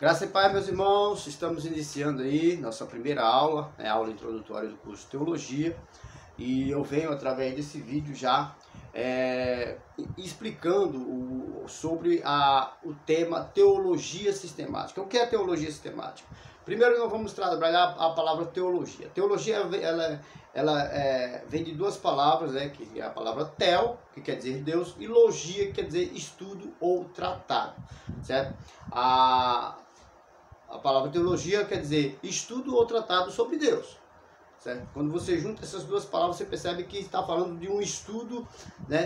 Graça e paz, meus irmãos, estamos iniciando aí nossa primeira aula, a aula introdutória do curso de Teologia, e eu venho através desse vídeo já explicando sobre o tema teologia sistemática. O que é teologia sistemática? Primeiro nós vamos trabalhar a palavra teologia. Teologia ela vem de duas palavras, que é a palavra tel, que quer dizer Deus, e logia, que quer dizer estudo ou tratado, certo? A palavra teologia quer dizer estudo ou tratado sobre Deus, certo? Quando você junta essas duas palavras, você percebe que está falando de um estudo,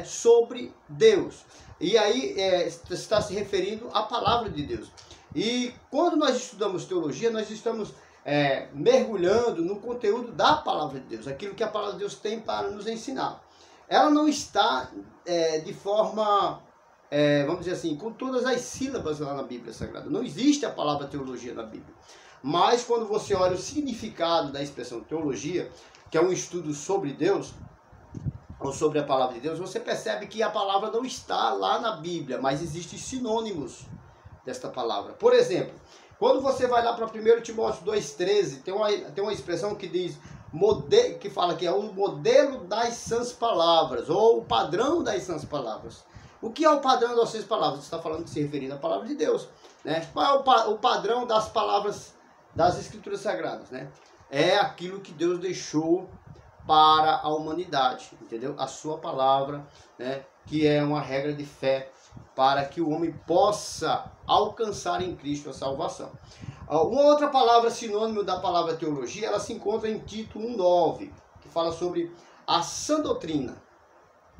sobre Deus. E aí está se referindo à palavra de Deus. E quando nós estudamos teologia, nós estamos mergulhando no conteúdo da palavra de Deus, aquilo que a palavra de Deus tem para nos ensinar. Ela não está de forma... vamos dizer assim, com todas as sílabas lá na Bíblia Sagrada. Não existe a palavra teologia na Bíblia. Mas quando você olha o significado da expressão teologia, que é um estudo sobre Deus, ou sobre a palavra de Deus, você percebe que a palavra não está lá na Bíblia, mas existem sinônimos desta palavra. Por exemplo, quando você vai lá para 1 Timóteo 2,13, tem uma expressão que diz, que fala que é o modelo das sãs palavras, ou o padrão das sãs palavras. O que é o padrão das sãs palavras? Você está falando, se referindo à palavra de Deus, né? Qual é o padrão das palavras das Escrituras Sagradas, né? É aquilo que Deus deixou para a humanidade, entendeu? A sua palavra, né? Que é uma regra de fé para que o homem possa alcançar em Cristo a salvação. Uma outra palavra sinônimo da palavra teologia, ela se encontra em Tito 1,9, que fala sobre a sã doutrina.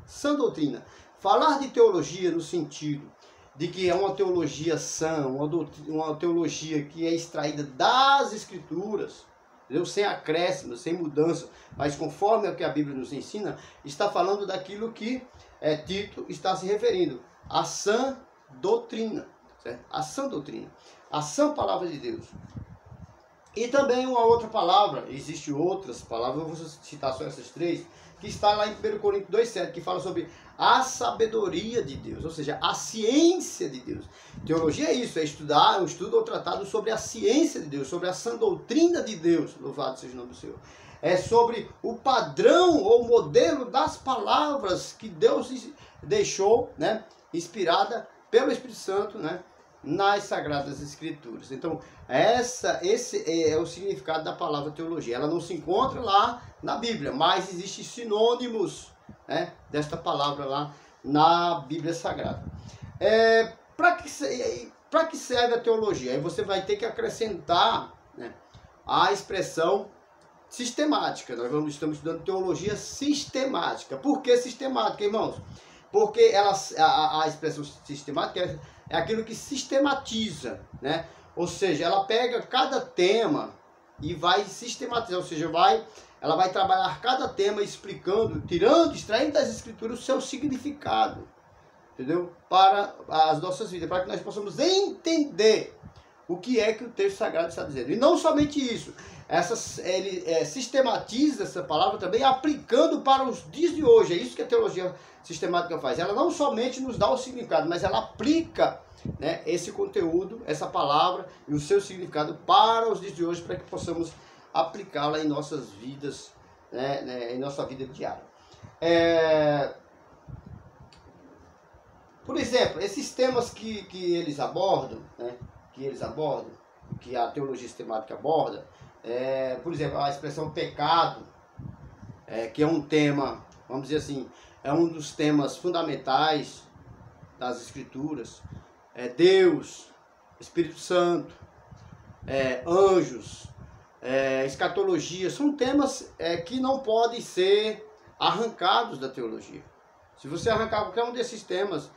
Sã doutrina. Falar de teologia no sentido de que é uma teologia sã, uma teologia que é extraída das Escrituras, entendeu? Sem acréscimo, sem mudança, mas conforme o que a Bíblia nos ensina, está falando daquilo que Tito está se referindo, a sã doutrina, certo? A sã doutrina, a sã palavra de Deus. E também uma outra palavra, existem outras palavras, eu vou citar só essas três, que está lá em 1 Coríntios 2,7, que fala sobre a sabedoria de Deus, ou seja, a ciência de Deus. Teologia é isso, é estudar, um estudo ou tratado sobre a ciência de Deus, sobre a sã doutrina de Deus, louvado seja o nome do Senhor. É sobre o padrão ou modelo das palavras que Deus deixou, né, inspirada pelo Espírito Santo, né, nas Sagradas Escrituras. Então, esse é o significado da palavra teologia. Ela não se encontra lá na Bíblia, mas existem sinônimos, né, desta palavra lá na Bíblia Sagrada. Para que serve a teologia? Aí você vai ter que acrescentar, né, a expressão sistemática. Nós estamos estudando teologia sistemática. Por que sistemática, irmãos? Porque a expressão sistemática é aquilo que sistematiza, né? Ou seja, ela pega cada tema e vai sistematizar, ou seja, ela vai trabalhar cada tema explicando, extraindo das Escrituras o seu significado, entendeu? Para as nossas vidas, para que nós possamos entender o que é que o texto sagrado está dizendo. E não somente isso, ele sistematiza essa palavra também aplicando para os dias de hoje. É isso que a teologia sistemática faz. Ela não somente nos dá o significado, mas ela aplica, né, esse conteúdo, essa palavra e o seu significado para os dias de hoje, para que possamos aplicá-la em nossas vidas, né, em nossa vida diária. Por exemplo, esses temas que eles abordam, né, que a teologia sistemática aborda, por exemplo, a expressão pecado, que é um tema, vamos dizer assim, é um dos temas fundamentais das Escrituras. Deus, Espírito Santo, anjos, escatologia, são temas que não podem ser arrancados da teologia. Se você arrancar qualquer um desses temas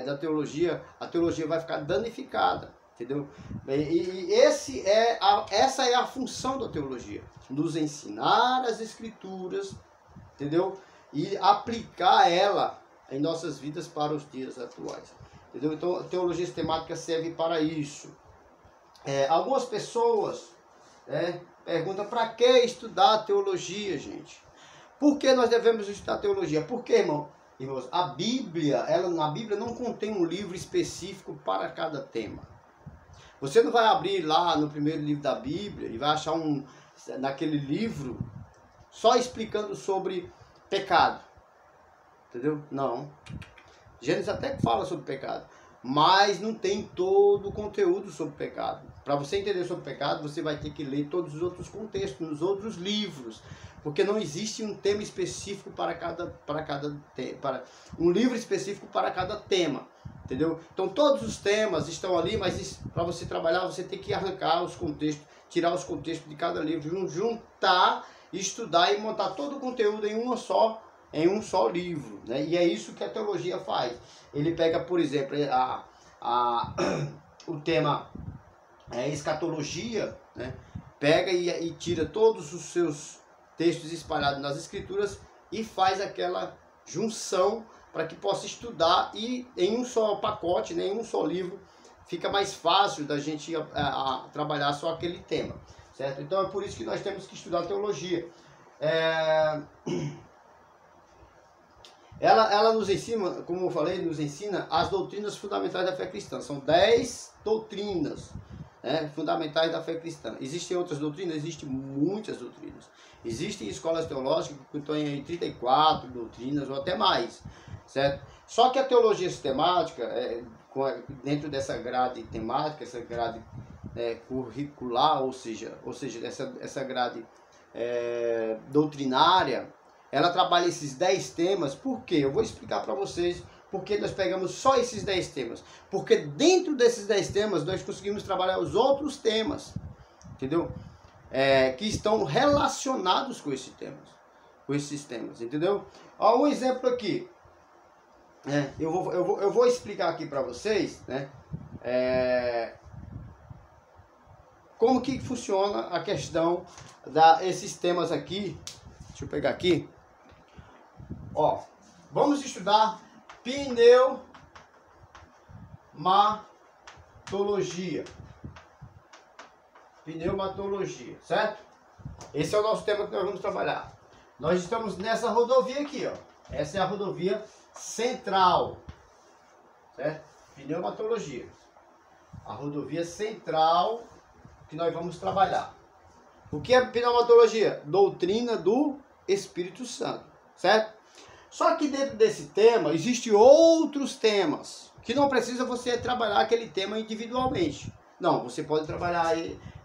da teologia, a teologia vai ficar danificada, entendeu? E essa é a função da teologia, nos ensinar as Escrituras, entendeu? E aplicar ela em nossas vidas para os dias atuais, entendeu? Então a teologia sistemática serve para isso. Algumas pessoas perguntam: para que estudar teologia, gente? Por que nós devemos estudar teologia? Por que, irmãos, a Bíblia, na Bíblia não contém um livro específico para cada tema. Você não vai abrir lá no primeiro livro da Bíblia e vai achar naquele livro só explicando sobre pecado. Entendeu? Não. Gênesis até que fala sobre pecado, mas não tem todo o conteúdo sobre pecado. Para você entender sobre pecado, você vai ter que ler todos os outros contextos, nos outros livros, porque não existe um tema específico um livro específico para cada tema, entendeu? Então todos os temas estão ali, mas para você trabalhar, você tem que arrancar os contextos, tirar os contextos de cada livro, juntar, estudar e montar todo o conteúdo em um só livro, né? E é isso que a teologia faz. Ele pega, por exemplo, o tema escatologia, né? Pega e tira todos os seus textos espalhados nas escrituras e faz aquela junção para que possa estudar, e em um só pacote, né, em um só livro, fica mais fácil da gente trabalhar só aquele tema, certo? Então é por isso que nós temos que estudar teologia. Ela nos ensina, como eu falei, nos ensina as doutrinas fundamentais da fé cristã. São 10 doutrinas, né, fundamentais da fé cristã. Existem outras doutrinas? Existem muitas doutrinas. Existem escolas teológicas que têm 34 doutrinas ou até mais, certo? Só que a teologia sistemática, dentro dessa grade temática, essa grade curricular, ou seja essa grade doutrinária, ela trabalha esses 10 temas. Por quê? Eu vou explicar para vocês porque nós pegamos só esses 10 temas. Porque dentro desses 10 temas nós conseguimos trabalhar os outros temas, entendeu? Que estão relacionados com esses temas, entendeu? Ó, um exemplo aqui. Eu vou explicar aqui para vocês, né? Como que funciona a questão desses temas aqui. Deixa eu pegar aqui. Ó, vamos estudar pneumatologia. Pneumatologia, certo? Esse é o nosso tema que nós vamos trabalhar. Nós estamos nessa rodovia aqui, ó. Essa é a rodovia central, certo? Pneumatologia. A rodovia central que nós vamos trabalhar. O que é pneumatologia? Doutrina do Espírito Santo, certo? Só que dentro desse tema existem outros temas que não precisa você trabalhar aquele tema individualmente. Não, você pode trabalhar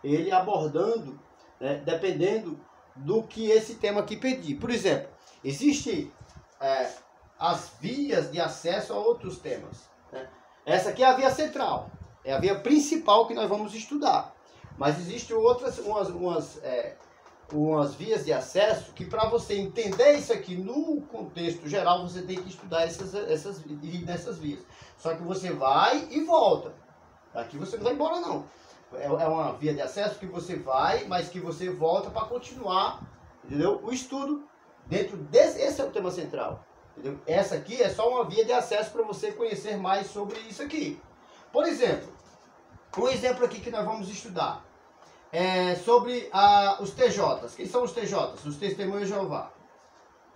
ele abordando, né, dependendo do que esse tema aqui pedir. Por exemplo, existem as vias de acesso a outros temas, né? Essa aqui é a via central, é a via principal que nós vamos estudar. Mas existem outras, umas vias de acesso que, para você entender isso aqui no contexto geral, você tem que estudar nessas vias. Só que você vai e volta. Aqui você não vai embora, não. É uma via de acesso que você vai, mas que você volta para continuar, entendeu? O estudo dentro desse. Esse é o tema central, entendeu? Essa aqui é só uma via de acesso para você conhecer mais sobre isso aqui. Por exemplo, um exemplo aqui que nós vamos estudar sobre os TJs. Quem são os TJs? Os Testemunhos de Jeová.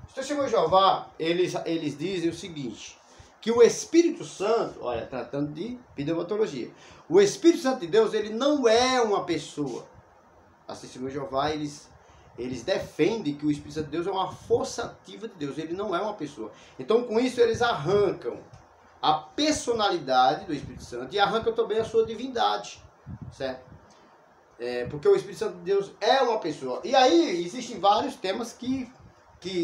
Os Testemunhos de Jeová, eles dizem o seguinte, que o Espírito Santo, olha, tratando de pneumatologia, o Espírito Santo de Deus, ele não é uma pessoa. Os Testemunhos de Jeová, eles defendem que o Espírito Santo de Deus é uma força ativa de Deus, ele não é uma pessoa. Então, com isso, eles arrancam a personalidade do Espírito Santo e arrancam também a sua divindade, certo? Porque o Espírito Santo de Deus é uma pessoa. E aí existem vários temas que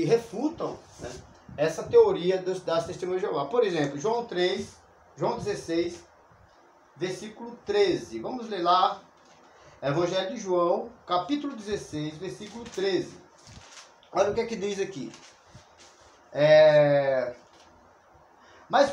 refutam, né, essa teoria das Testemunhas de Jeová. Por exemplo, João 16, versículo 13. Vamos ler lá, Evangelho de João, capítulo 16, versículo 13. Olha o que é que diz aqui. Mas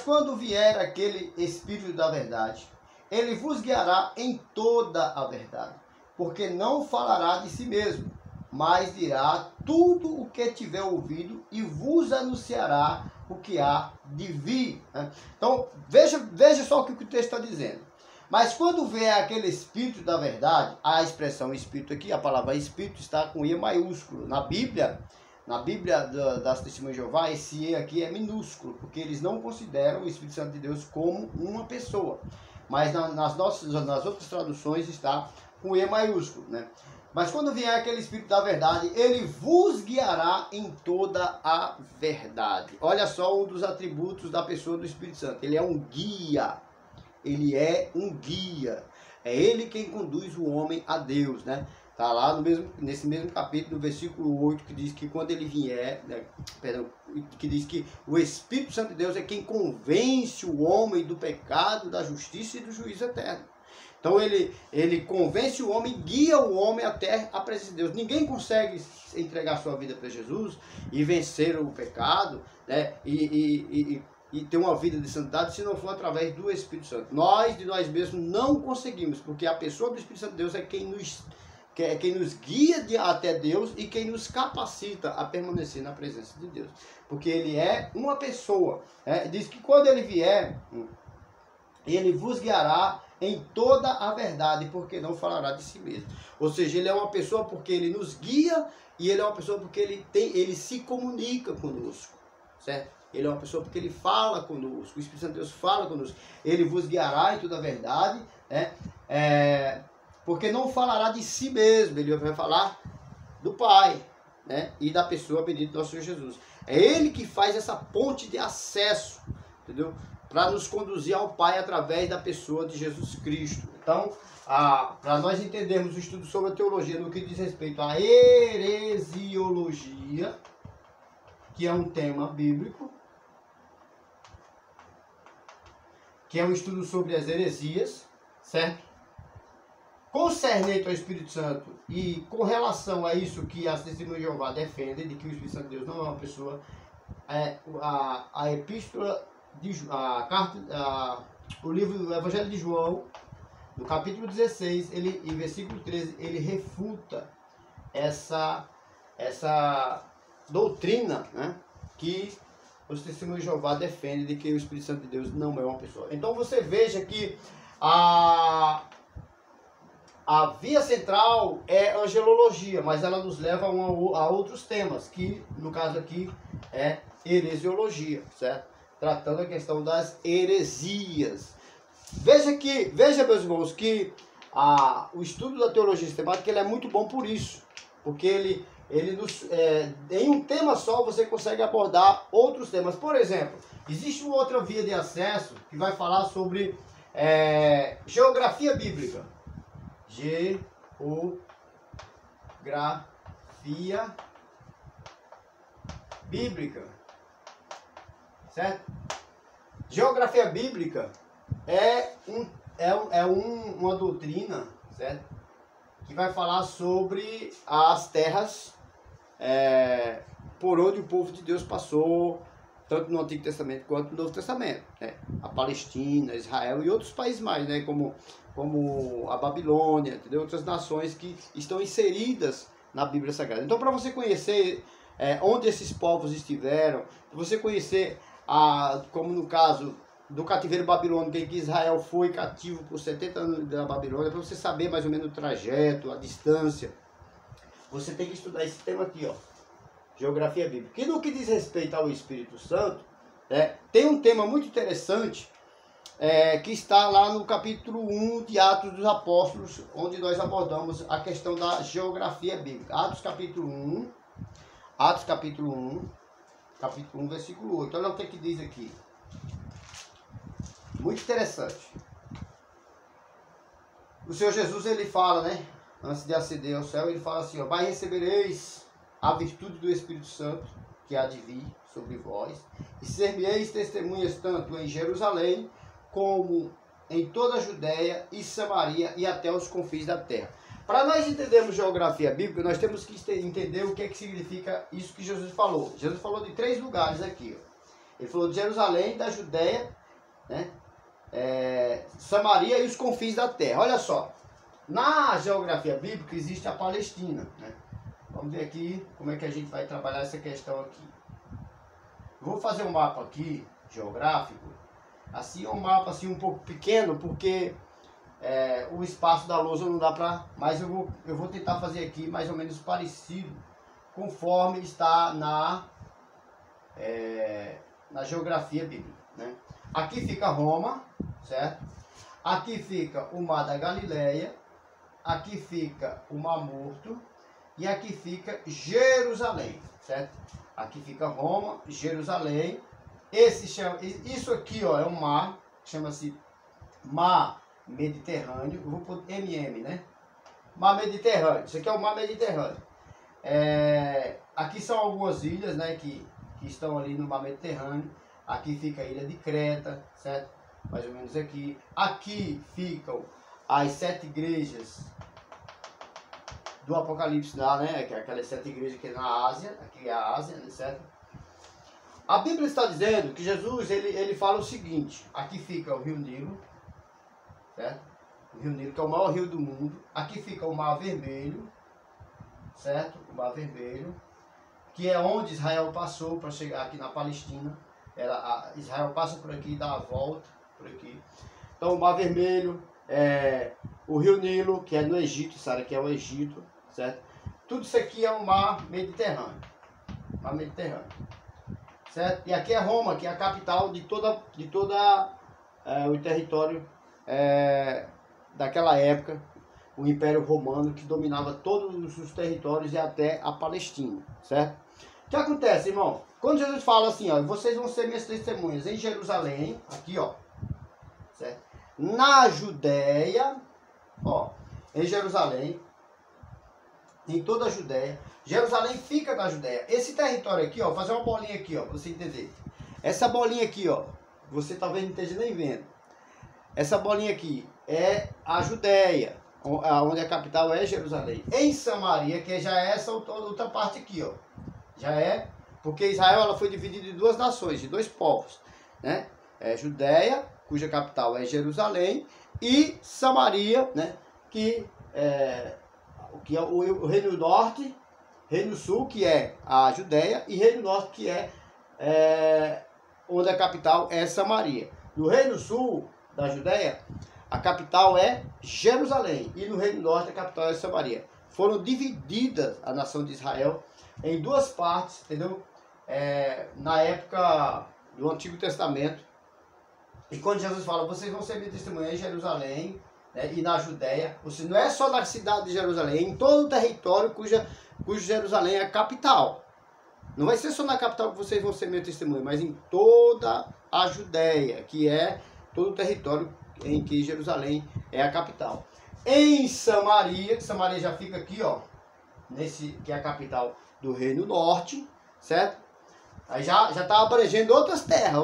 quando vier aquele Espírito da verdade, ele vos guiará em toda a verdade, porque não falará de si mesmo, mas dirá tudo o que tiver ouvido e vos anunciará o que há de vir. Então, veja só o que o texto está dizendo. Mas quando vier aquele Espírito da verdade, a expressão Espírito aqui, a palavra Espírito está com E maiúsculo. Na Bíblia das Testemunhas de Jeová, esse E aqui é minúsculo, porque eles não consideram o Espírito Santo de Deus como uma pessoa. mas nas outras traduções está com E maiúsculo, né? Mas quando vier aquele Espírito da verdade, ele vos guiará em toda a verdade. Olha só um dos atributos da pessoa do Espírito Santo. Ele é um guia. Ele é um guia. É ele quem conduz o homem a Deus, né? Tá lá nesse mesmo capítulo, no versículo 8, que diz que quando ele vier, né, perdão, que diz que o Espírito Santo de Deus é quem convence o homem do pecado, da justiça e do juízo eterno. Então ele convence o homem, guia o homem até a presença de Deus. Ninguém consegue entregar sua vida para Jesus e vencer o pecado, né? E ter uma vida de santidade se não for através do Espírito Santo. Nós, de nós mesmos, não conseguimos, porque a pessoa do Espírito Santo de Deus é quem nos guia até Deus e quem nos capacita a permanecer na presença de Deus. Porque ele é uma pessoa. Diz que quando ele vier, ele vos guiará em toda a verdade, porque não falará de si mesmo. Ou seja, ele é uma pessoa porque ele nos guia, e ele é uma pessoa porque ele se comunica conosco, certo? Ele é uma pessoa porque ele fala conosco, o Espírito Santo de Deus fala conosco. Ele vos guiará em toda a verdade, né? Porque não falará de si mesmo, ele vai falar do Pai, né? E da pessoa bendita do nosso Senhor Jesus. É ele que faz essa ponte de acesso, entendeu? Para nos conduzir ao Pai através da pessoa de Jesus Cristo. Então, para nós entendermos o estudo sobre a teologia no que diz respeito à heresiologia, que é um tema bíblico, que é um estudo sobre as heresias, certo? Concernente ao Espírito Santo e com relação a isso que as Testemunhas de Jeová defendem, de que o Espírito Santo de Deus não é uma pessoa, a epístola, o livro do Evangelho de João, no capítulo 16, em versículo 13, ele refuta essa doutrina, né, que os Testemunhos de Jeová defendem de que o Espírito Santo de Deus não é uma pessoa. Então você veja que a via central é angelologia, mas ela nos leva a outros temas, que no caso aqui é heresiologia, certo? Tratando a questão das heresias. Veja meus irmãos, que o estudo da teologia sistemática ele é muito bom por isso, porque em um tema só você consegue abordar outros temas. Por exemplo, existe uma outra via de acesso que vai falar sobre geografia bíblica. Geografia bíblica, certo? Geografia bíblica é uma doutrina, certo? Que vai falar sobre as terras por onde o povo de Deus passou, tanto no Antigo Testamento quanto no Novo Testamento, né? A Palestina, Israel e outros países mais, né? Como a Babilônia, entendeu? Outras nações que estão inseridas na Bíblia Sagrada. Então, para você conhecer onde esses povos estiveram, você conhecer, como no caso do cativeiro babilônico, em que Israel foi cativo por 70 anos da Babilônia, para você saber mais ou menos o trajeto, a distância, você tem que estudar esse tema aqui, ó, geografia bíblica. E no que diz respeito ao Espírito Santo, tem um tema muito interessante, que está lá no capítulo 1 de Atos dos Apóstolos, onde nós abordamos a questão da geografia bíblica. Atos capítulo 1, versículo 8. Olha o que diz aqui. Muito interessante. O Senhor Jesus, ele fala, né, antes de ascender ao céu, ele fala assim, ó: vai recebereis a virtude do Espírito Santo, que há de vir sobre vós, e ser-me-eis testemunhas tanto em Jerusalém, como em toda a Judéia e Samaria e até os confins da terra. Para nós entendermos geografia bíblica, nós temos que entender o que significa isso que Jesus falou. Jesus falou de 3 lugares aqui, ó. Ele falou de Jerusalém, da Judéia, né, Samaria e os confins da terra. Olha só, na geografia bíblica existe a Palestina, né? Vamos ver aqui como é que a gente vai trabalhar essa questão aqui. Vou fazer um mapa aqui, geográfico. Assim, um mapa assim um pouco pequeno, porque o espaço da lousa não dá para... Mas eu vou tentar fazer aqui mais ou menos parecido, conforme está na geografia bíblica, né? Aqui fica Roma, certo? Aqui fica o Mar da Galileia, aqui fica o Mar Morto e aqui fica Jerusalém, certo? Aqui fica Roma, Jerusalém. Isso aqui, ó, é um mar, chama-se Mar Mediterrâneo. Eu vou pôr MM, né? Mar Mediterrâneo. Isso aqui é o Mar Mediterrâneo. Aqui são algumas ilhas, né, que estão ali no Mar Mediterrâneo. Aqui fica a ilha de Creta, certo? Mais ou menos aqui. Aqui ficam as 7 igrejas do Apocalipse lá, né? Que é aquelas 7 igrejas que é na Ásia. Aqui é a Ásia, né, certo? A Bíblia está dizendo que Jesus, ele fala o seguinte. Aqui fica o Rio Nilo, certo? O Rio Nilo, que é o maior rio do mundo. Aqui fica o Mar Vermelho, certo? O Mar Vermelho, que é onde Israel passou para chegar aqui na Palestina. Israel passa por aqui e dá a volta por aqui. Então o Mar Vermelho, o Rio Nilo, que é no Egito, sabe que é o Egito, certo? Tudo isso aqui é o Mar Mediterrâneo. Mar Mediterrâneo. Certo? E aqui é Roma, que é a capital de toda o território daquela época, o Império Romano, que dominava todos os territórios e até a Palestina, certo? O que acontece, irmão? Quando Jesus fala assim, ó, vocês vão ser minhas testemunhas em Jerusalém, aqui, ó, certo? Na Judéia, ó, em Jerusalém, em toda a Judéia. Jerusalém fica na Judéia. Esse território aqui, ó, vou fazer uma bolinha aqui, ó, pra você entender. Essa bolinha aqui, ó, você talvez não esteja nem vendo. Essa bolinha aqui é a Judéia, onde a capital é Jerusalém. Em Samaria, que já é essa outra parte aqui, ó. Já é, porque Israel ela foi dividida em 2 nações, de 2 povos, né? É Judéia, cuja capital é Jerusalém, e Samaria, né? Que é o Reino Norte, Reino Sul, que é a Judéia, e Reino Norte, que é onde a capital é Samaria. No Reino Sul da Judéia, a capital é Jerusalém, e no Reino Norte a capital é Samaria. Foram divididas a nação de Israel em 2 partes, entendeu? Na época do Antigo Testamento. E quando Jesus fala, vocês vão ser minha testemunha em Jerusalém, né, e na Judéia, ou seja, não é só na cidade de Jerusalém, é em todo o território cujo Jerusalém é a capital. Não vai ser só na capital que vocês vão ser meu testemunho, mas em toda a Judéia, que é todo o território em que Jerusalém é a capital. Em Samaria, que Samaria já fica aqui, ó, que é a capital do Reino Norte, certo? Aí já está abrangendo outras terras,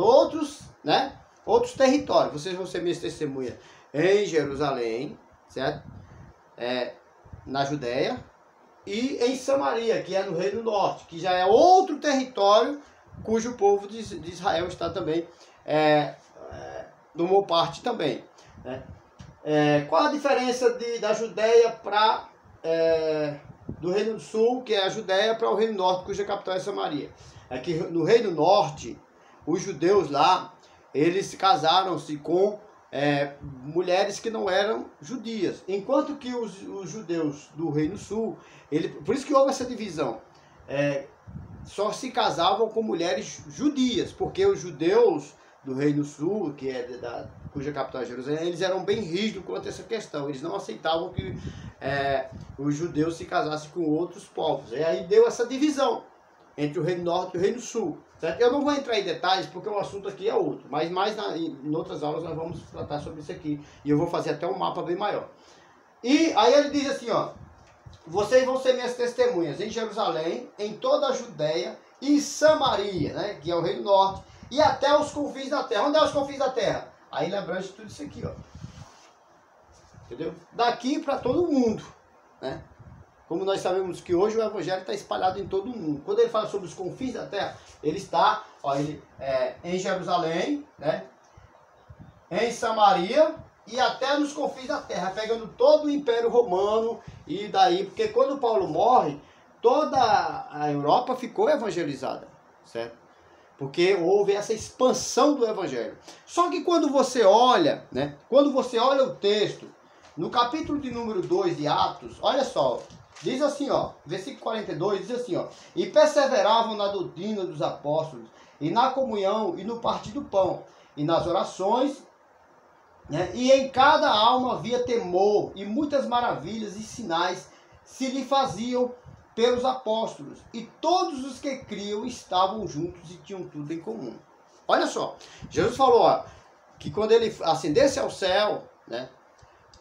outros territórios. Vocês vão ser minhas testemunhas em Jerusalém, certo? Na Judéia, e em Samaria, que é no Reino Norte, que já é outro território cujo povo de Israel está também, tomou parte também, né? Qual a diferença da Judéia para do Reino do Sul, que é a Judéia, para o Reino Norte, cuja capital é Samaria? É que no Reino Norte, os judeus lá, eles casaram-se com mulheres que não eram judias, enquanto que os judeus do Reino Sul, por isso que houve essa divisão, só se casavam com mulheres judias, porque os judeus do Reino Sul, que cuja capital é Jerusalém, eles eram bem rígidos quanto a essa questão, eles não aceitavam que os judeus se casassem com outros povos, e aí deu essa divisão entre o Reino Norte e o Reino Sul. Certo? Eu não vou entrar em detalhes porque o assunto aqui é outro, mas em outras aulas nós vamos tratar sobre isso aqui. E eu vou fazer até um mapa bem maior. E aí ele diz assim, ó, vocês vão ser minhas testemunhas em Jerusalém, em toda a Judéia e Samaria, né, que é o Reino Norte, e até os confins da terra. Onde é os confins da terra? Aí ele abrange tudo isso aqui, ó. Entendeu? Daqui para todo mundo, né? Como nós sabemos que hoje o Evangelho está espalhado em todo o mundo. Quando ele fala sobre os confins da terra, ele está em Jerusalém, né? Em Samaria e até nos confins da terra, pegando todo o Império Romano e daí, porque quando Paulo morre, toda a Europa ficou evangelizada, certo? Porque houve essa expansão do Evangelho. Só que quando você olha, né? Quando você olha o texto, no capítulo de número 2 de Atos, olha só, diz assim, ó, versículo 42, diz assim, ó, e perseveravam na doutrina dos apóstolos, e na comunhão, e no partir do pão, e nas orações, né? E em cada alma havia temor, e muitas maravilhas e sinais se lhe faziam pelos apóstolos, e todos os que criam estavam juntos e tinham tudo em comum. Olha só, Jesus falou, ó, que quando ele ascendesse ao céu, né,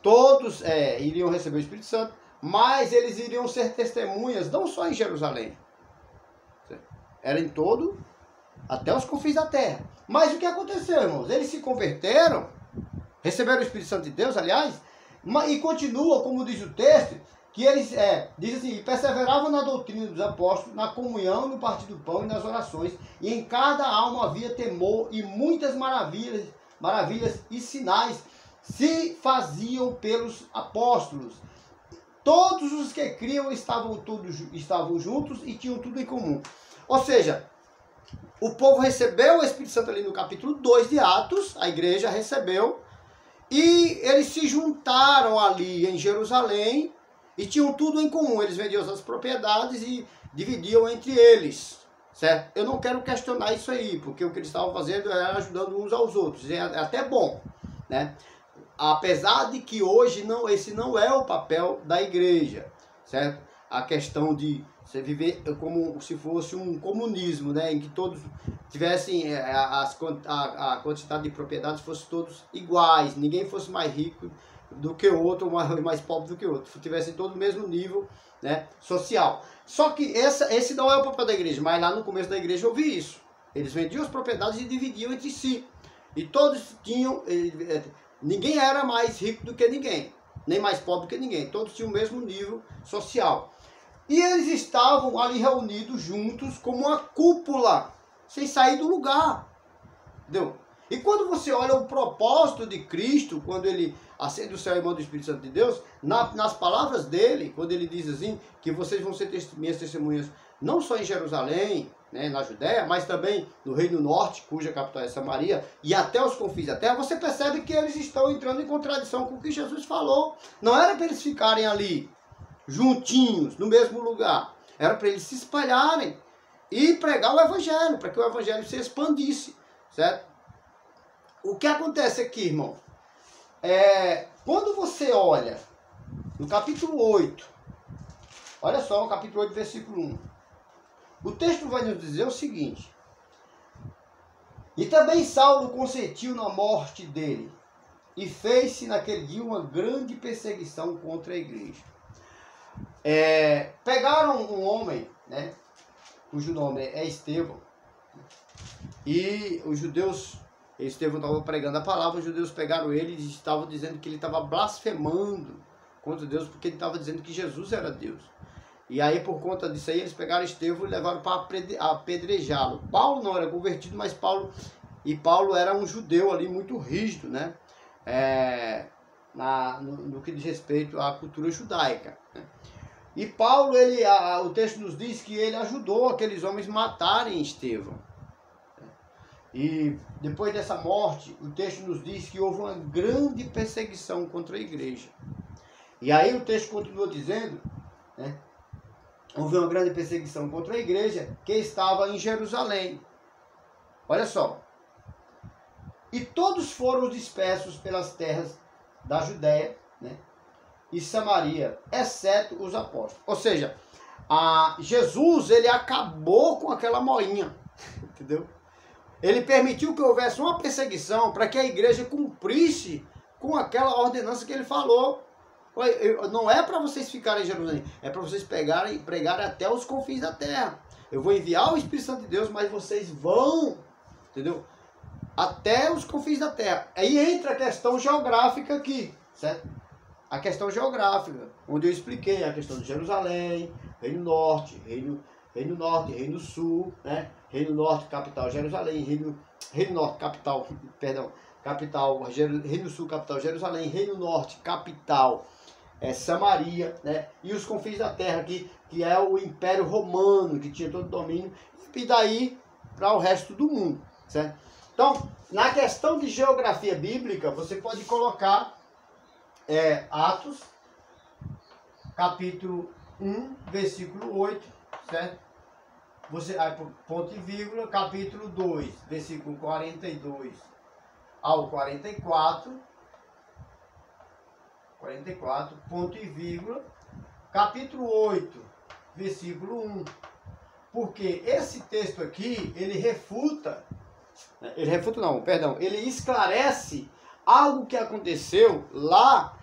todos iriam receber o Espírito Santo, mas eles iriam ser testemunhas, não só em Jerusalém, era em todo, até os confins da terra. Mas o que aconteceu, irmãos? Eles se converteram, receberam o Espírito Santo de Deus, aliás, e continuam, como diz o texto, que eles, diz assim, perseveravam na doutrina dos apóstolos, na comunhão, no partir do pão e nas orações, e em cada alma havia temor, e muitas maravilhas e sinais se faziam pelos apóstolos. Todos os que criam estavam juntos e tinham tudo em comum. Ou seja, o povo recebeu o Espírito Santo ali no capítulo 2 de Atos, a igreja recebeu, e eles se juntaram ali em Jerusalém e tinham tudo em comum. Eles vendiam suas propriedades e dividiam entre eles, certo? Eu não quero questionar isso aí, porque o que eles estavam fazendo era ajudando uns aos outros, é até bom, né? Apesar de que hoje esse não é o papel da igreja, certo? A questão de você viver como se fosse um comunismo, né? Em que todos tivessem a quantidade de propriedades fosse todos iguais, ninguém fosse mais rico do que o outro, ou mais pobre do que o outro, tivessem todo o mesmo nível, né, social. Só que esse não é o papel da igreja, mas lá no começo da igreja eu vi isso. Eles vendiam as propriedades e dividiam entre si. E todos tinham... Ninguém era mais rico do que ninguém, nem mais pobre do que ninguém. Todos tinham o mesmo nível social. E eles estavam ali reunidos juntos como uma cúpula, sem sair do lugar. Entendeu? E quando você olha o propósito de Cristo, quando ele acende o céu e manda o Espírito Santo de Deus, nas palavras dele, quando ele diz assim, que vocês vão ser minhas testemunhas, não só em Jerusalém, né, na Judéia, mas também no Reino Norte, cuja capital é Samaria, e até os confins da terra, você percebe que eles estão entrando em contradição com o que Jesus falou. Não era para eles ficarem ali, juntinhos, no mesmo lugar. Era para eles se espalharem e pregar o Evangelho, para que o Evangelho se expandisse, certo? O que acontece aqui, irmão? Quando você olha no capítulo 8, olha só, o capítulo 8, versículo 1. O texto vai nos dizer o seguinte: e também Saulo consentiu na morte dele, e fez-se naquele dia uma grande perseguição contra a igreja. Pegaram um homem, né, cujo nome é Estevão, e os judeus, Estevão estava pregando a palavra, os judeus pegaram ele e estavam dizendo que ele estava blasfemando contra Deus, porque ele estava dizendo que Jesus era Deus. E aí, por conta disso aí, eles pegaram Estevão e levaram para apedrejá-lo. Paulo não era convertido, mas Paulo era um judeu ali muito rígido, né? No que diz respeito à cultura judaica, né? E Paulo, o texto nos diz que ele ajudou aqueles homens a matarem Estevão. E depois dessa morte, o texto nos diz que houve uma grande perseguição contra a igreja. E aí o texto continua dizendo, né? Houve uma grande perseguição contra a igreja que estava em Jerusalém. Olha só. E todos foram dispersos pelas terras da Judéia, né, e Samaria, exceto os apóstolos. Ou seja, Jesus, ele acabou com aquela moinha, entendeu? Ele permitiu que houvesse uma perseguição para que a igreja cumprisse com aquela ordenança que ele falou. Não é para vocês ficarem em Jerusalém, é para vocês pregarem até os confins da terra. Eu vou enviar o Espírito Santo de Deus, mas vocês vão, entendeu? Até os confins da terra. Aí entra a questão geográfica aqui, certo? A questão geográfica, onde eu expliquei a questão de Jerusalém, Reino Norte, Reino Sul, né? Reino Norte, capital Jerusalém, Reino Norte, capital Reino Sul, capital Jerusalém, Reino Norte, capital Samaria, né? E os confins da terra aqui, que é o Império Romano, que tinha todo o domínio, e daí para o resto do mundo, certo? Então, na questão de geografia bíblica, você pode colocar Atos, capítulo 1, versículo 8, certo? Ponto e vírgula, capítulo 2, versículo 42 ao 44, 44, ponto e vírgula, capítulo 8, versículo 1. Porque esse texto aqui, ele esclarece algo que aconteceu lá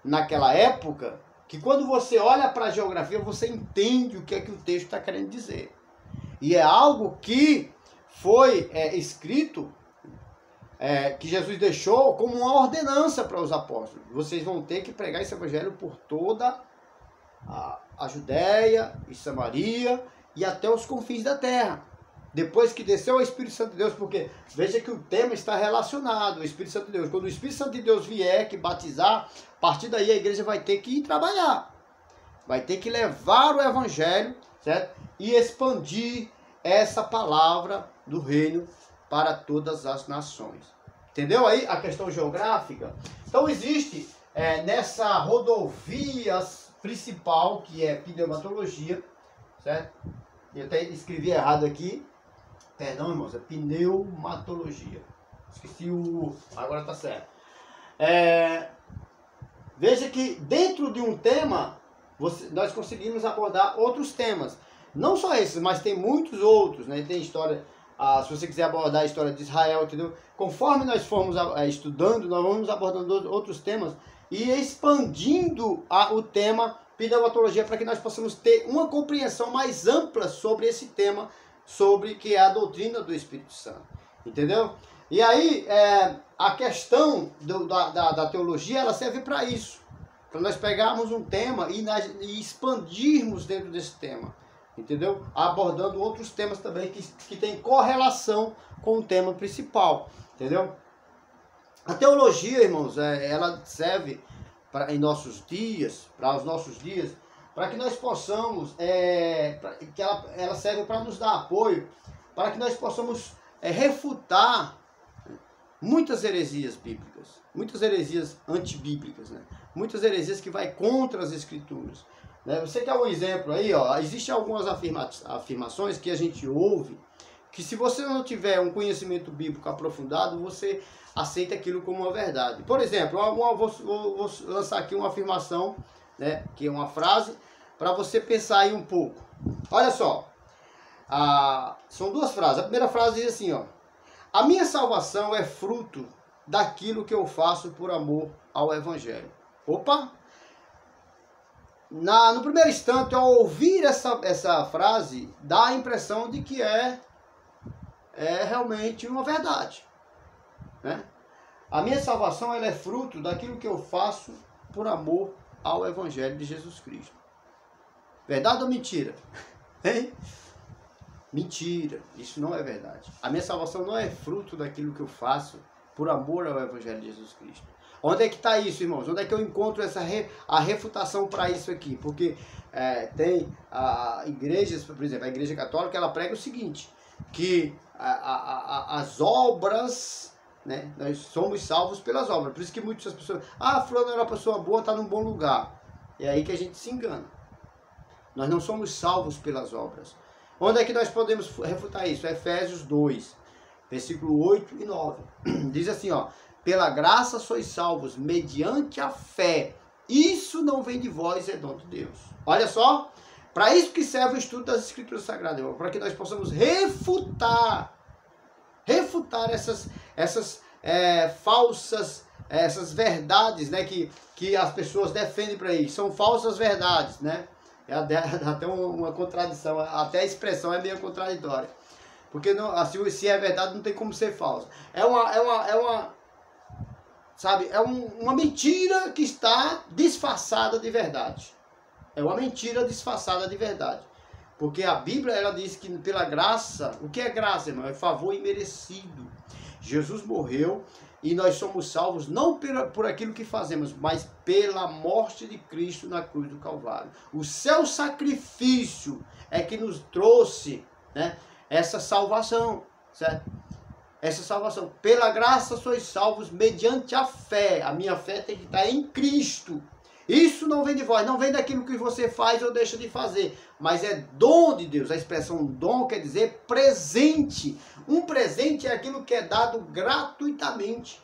naquela época, que quando você olha para a geografia, você entende o que é que o texto está querendo dizer. E é algo que foi escrito, que Jesus deixou como uma ordenança para os apóstolos. Vocês vão ter que pregar esse evangelho por toda a Judéia e Samaria e até os confins da terra. Depois que desceu o Espírito Santo de Deus, porque veja que o tema está relacionado, o Espírito Santo de Deus. Quando o Espírito Santo de Deus vier, que batizar, a partir daí a igreja vai ter que ir trabalhar. Vai ter que levar o evangelho, certo? E expandir essa palavra do reino para todas as nações. Entendeu aí a questão geográfica? Então existe nessa rodovia principal, que é pneumatologia, certo? Eu até escrevi errado aqui. Perdão, irmãos, é pneumatologia. Esqueci o... Agora tá certo. Veja que dentro de um tema, nós conseguimos abordar outros temas. Não só esses, mas tem muitos outros, né? Tem história... se você quiser abordar a história de Israel, entendeu? Conforme nós formos estudando, nós vamos abordando outros temas e expandindo o tema pneumatologia para que nós possamos ter uma compreensão mais ampla sobre esse tema, sobre que é a doutrina do Espírito Santo. Entendeu? E aí, a questão da teologia, ela serve para isso. Para nós pegarmos um tema e expandirmos dentro desse tema. Entendeu? Abordando outros temas também que tem correlação com o tema principal. Entendeu? A teologia, irmãos, ela serve para os nossos dias, para que nós possamos, que ela serve para nos dar apoio, para que nós possamos refutar muitas heresias bíblicas, muitas heresias antibíblicas, né? Muitas heresias que vai contra as escrituras. Você quer um exemplo aí, ó? Existem algumas afirmações que a gente ouve, que se você não tiver um conhecimento bíblico aprofundado, você aceita aquilo como uma verdade. Por exemplo, vou lançar aqui uma afirmação, né, que é uma frase, para você pensar aí um pouco. Olha só, são duas frases. A primeira frase diz assim, ó: a minha salvação é fruto daquilo que eu faço por amor ao Evangelho. Opa! No primeiro instante, ao ouvir essa frase, dá a impressão de que é realmente uma verdade, né? A minha salvação ela é fruto daquilo que eu faço por amor ao Evangelho de Jesus Cristo. Verdade ou mentira? Hein? Mentira, isso não é verdade. A minha salvação não é fruto daquilo que eu faço por amor ao Evangelho de Jesus Cristo. Onde é que está isso, irmãos? Onde é que eu encontro a refutação para isso aqui? Porque tem igrejas, por exemplo, a Igreja Católica, ela prega o seguinte, que as obras, né, nós somos salvos pelas obras. Por isso que muitas pessoas, fulano era uma pessoa boa, está num bom lugar. É aí que a gente se engana. Nós não somos salvos pelas obras. Onde é que nós podemos refutar isso? Efésios 2, versículo 8 e 9. Diz assim, ó: pela graça sois salvos, mediante a fé. Isso não vem de vós, é dom de Deus. Olha só, para isso que serve o estudo das Escrituras Sagradas, para que nós possamos refutar essas falsas, essas verdades, né, que as pessoas defendem para aí. São falsas verdades, né? Até uma contradição, até a expressão é meio contraditória. Porque não, assim, se é verdade, não tem como ser falso. É uma mentira que está disfarçada de verdade. É uma mentira disfarçada de verdade. Porque a Bíblia, ela diz que pela graça, o que é graça, irmão? É favor imerecido. Jesus morreu e nós somos salvos não por aquilo que fazemos, mas pela morte de Cristo na cruz do Calvário. O seu sacrifício é que nos trouxe, né, essa salvação, certo? Essa salvação. Pela graça sois salvos mediante a fé. A minha fé tem que estar em Cristo. Isso não vem de vós, não vem daquilo que você faz ou deixa de fazer, mas é dom de Deus. A expressão dom quer dizer presente. Um presente é aquilo que é dado gratuitamente.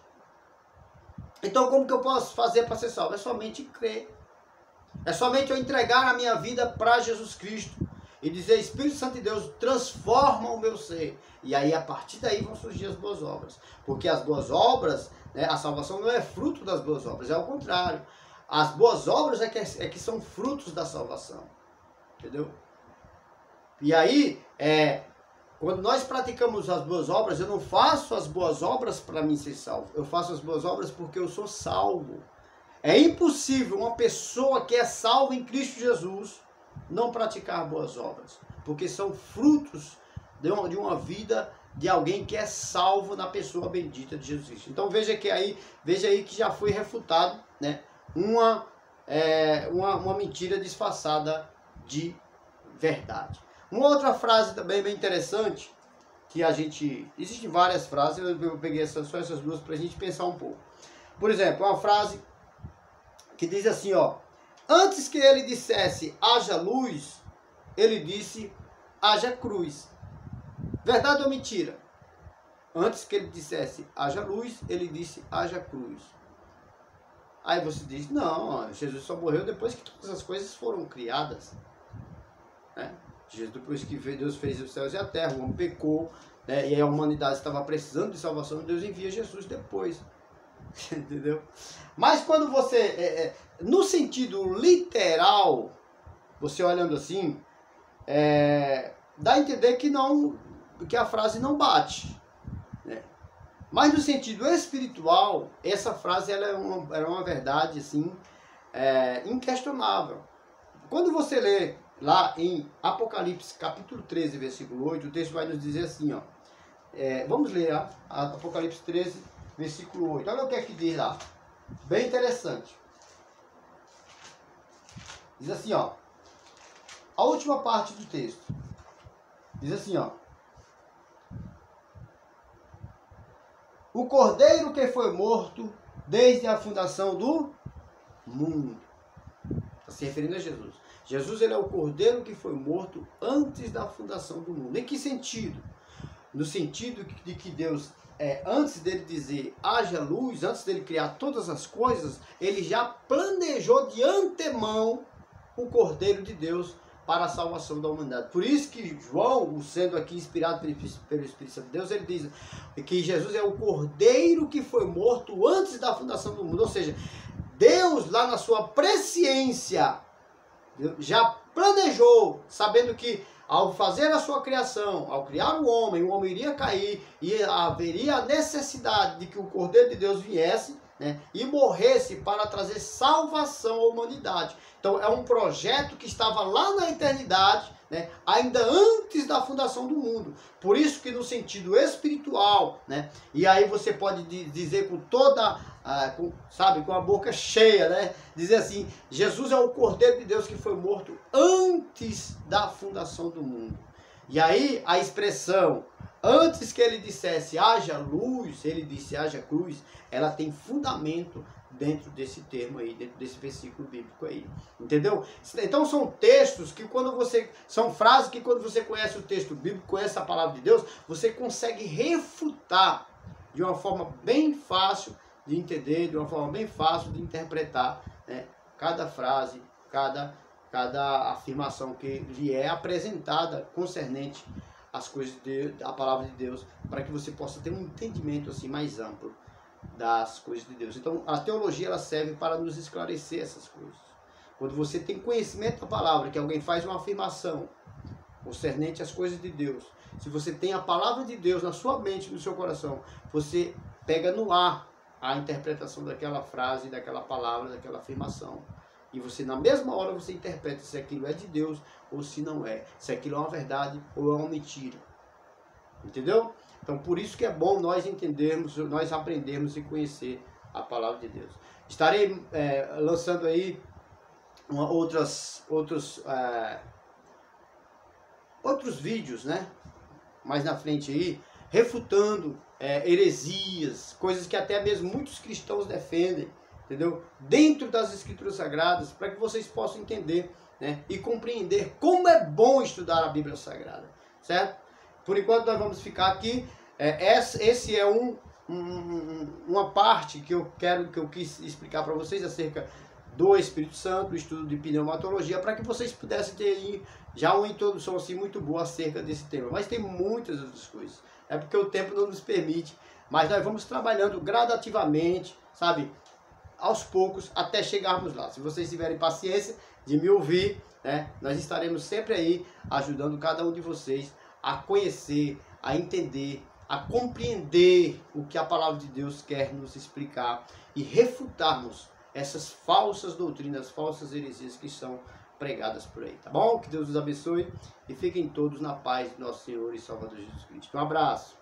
Então como que eu posso fazer para ser salvo? É somente crer. É somente eu entregar a minha vida para Jesus Cristo e dizer, Espírito Santo de Deus, transforma o meu ser. E aí, a partir daí, vão surgir as boas obras. Porque as boas obras, né, a salvação não é fruto das boas obras, é o contrário. As boas obras é que são frutos da salvação. Entendeu? E aí, quando nós praticamos as boas obras, eu não faço as boas obras para mim ser salvo. Eu faço as boas obras porque eu sou salvo. É impossível uma pessoa que é salva em Cristo Jesus não praticar boas obras, porque são frutos de uma vida de alguém que é salvo na pessoa bendita de Jesus Cristo. Então veja aí que já foi refutado, né, uma mentira disfarçada de verdade. Uma outra frase também bem interessante, que existem várias frases, eu peguei só essas duas para a gente pensar um pouco. Por exemplo, uma frase que diz assim, ó: antes que ele dissesse haja luz, ele disse haja cruz. Verdade ou mentira? Antes que ele dissesse haja luz, ele disse haja cruz. Aí você diz, não, Jesus só morreu depois que todas as coisas foram criadas. Né? Depois que Deus fez os céus e a terra, o homem pecou, né? E a humanidade estava precisando de salvação, Deus envia Jesus depois. Entendeu? Mas quando você, no sentido literal, você olhando assim, dá a entender que a frase não bate, né? Mas no sentido espiritual, essa frase ela é uma verdade assim, inquestionável. Quando você lê lá em Apocalipse capítulo 13, versículo 8, o texto vai nos dizer assim, ó, vamos ler Apocalipse 13, versículo 8. Olha o que é que diz lá. Bem interessante. Diz assim, ó. A última parte do texto. Diz assim, ó. O cordeiro que foi morto desde a fundação do mundo. Está se referindo a Jesus. Jesus, ele é o cordeiro que foi morto antes da fundação do mundo. Em que sentido? No sentido de que Deus, antes dele dizer haja luz, antes dele criar todas as coisas, ele já planejou de antemão o Cordeiro de Deus para a salvação da humanidade. Por isso que João, sendo aqui inspirado pelo Espírito Santo de Deus, ele diz que Jesus é o Cordeiro que foi morto antes da fundação do mundo. Ou seja, Deus lá na sua presciência já planejou, sabendo que ao fazer a sua criação, ao criar o homem iria cair e haveria a necessidade de que o Cordeiro de Deus viesse, né, e morresse para trazer salvação à humanidade. Então é um projeto que estava lá na eternidade, né, ainda antes da fundação do mundo. Por isso que no sentido espiritual, né, e aí você pode dizer com toda, com a boca cheia, né, dizer assim, Jesus é o Cordeiro de Deus que foi morto antes da fundação do mundo. E aí a expressão, antes que ele dissesse haja luz, ele disse haja cruz, ela tem fundamento dentro desse termo aí, dentro desse versículo bíblico aí, entendeu? Então são textos que são frases que quando você conhece o texto bíblico, conhece a palavra de Deus, você consegue refutar de uma forma bem fácil de entender, de uma forma bem fácil de interpretar, né, cada frase, cada afirmação que lhe é apresentada concernente às coisas da palavra de Deus, para que você possa ter um entendimento assim mais amplo das coisas de Deus. Então a teologia ela serve para nos esclarecer essas coisas. Quando você tem conhecimento da palavra, que alguém faz uma afirmação concernente às coisas de Deus, se você tem a palavra de Deus na sua mente, no seu coração, você pega no ar a interpretação daquela frase, daquela palavra, daquela afirmação. E você, na mesma hora, você interpreta se aquilo é de Deus ou se não é. Se aquilo é uma verdade ou é uma mentira. Entendeu? Então, por isso que é bom nós entendermos, nós aprendermos e conhecer a palavra de Deus. Estarei lançando aí outros vídeos, né? Mais na frente aí, refutando heresias, coisas que até mesmo muitos cristãos defendem, entendeu? Dentro das Escrituras Sagradas, para que vocês possam entender, né, e compreender como é bom estudar a Bíblia Sagrada, certo? Por enquanto nós vamos ficar aqui. Esse é um uma parte que eu quis explicar para vocês acerca do Espírito Santo, do estudo de pneumatologia, para que vocês pudessem ter aí já uma introdução assim muito boa acerca desse tema. Mas tem muitas outras coisas. É porque o tempo não nos permite, mas nós vamos trabalhando gradativamente, sabe? Aos poucos, até chegarmos lá. Se vocês tiverem paciência de me ouvir, né? Nós estaremos sempre aí ajudando cada um de vocês a conhecer, a entender, a compreender o que a palavra de Deus quer nos explicar e refutarmos essas falsas doutrinas, falsas heresias que são pregadas por aí, tá bom? Que Deus os abençoe e fiquem todos na paz do nosso Senhor e Salvador Jesus Cristo. Um abraço!